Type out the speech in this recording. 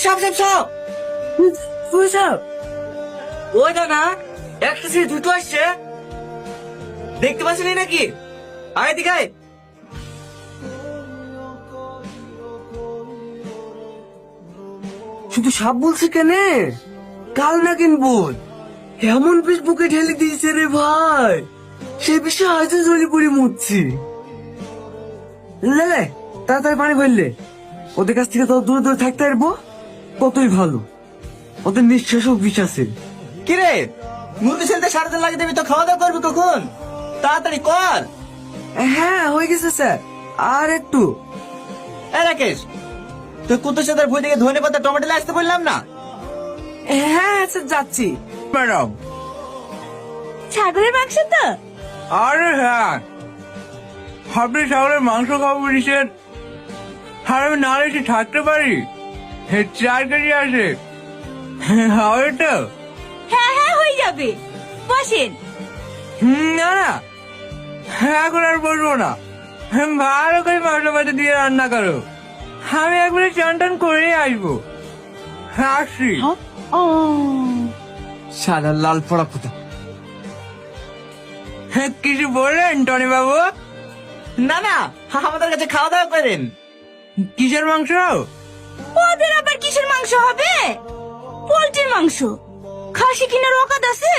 সাপ সাপ সাপ ওই সাপ ওই না একটা ছেলে দুটো আসছে দেখতে পাচ্ছিলি নাকি আয় দিকে আয়। শুধু সাপ বলছে কেনে কাল না কিনবো এমন ফেসবুকে ঢেলে দিয়েছে রে ভাই সে বিষয়ে হয়তো জলি পড়ে মুচ্ছি লে তাড়াতাড়ি পানি ফেললে ওদের কাছ থেকে তো দূরে দূরে থাকতে পারবো কতই ভালো ওদের নিঃশ্বাসও বিষ আছে। কিরে মুরগি ছেলতে 3:30 লাগে দেবি তো খাওয়া দাওয়া করবি কখন তাড়াতাড়ি কর। হ্যাঁ হয়ে গেছে স্যার আর একটু। রাকেশ তুই কুতুব সাদার বই থেকে ধনে পাতা টমেটো আসতে বললাম না। হ্যাঁ স্যার যাচ্ছি ম্যাডাম। ছাগলের মাংস তো? আরে হ্যাঁ আপনি ছাগলের মাংস খাবো বলেছেন আর আমি না এসে থাকতে পারি 4 কেজি আছে হবে তো? হ্যাঁ হ্যাঁ হয়ে যাবে, বসেন। না না এখন আর বলবো না ভালো করে মশলা পাতি দিয়ে রান্না করো আমি একবারে চান টান করে আসবো আসি। সাদা লাল পড়া কোথা কিছু বললেন টনি বাবু? না না আমাদের কাছে খাওয়া দাওয়া করেন। কিসের মাংস? ওদের আবার কিসের মাংস হবে? পোল্ট্রির মাংস। খাসি কিনার অকাত আছে?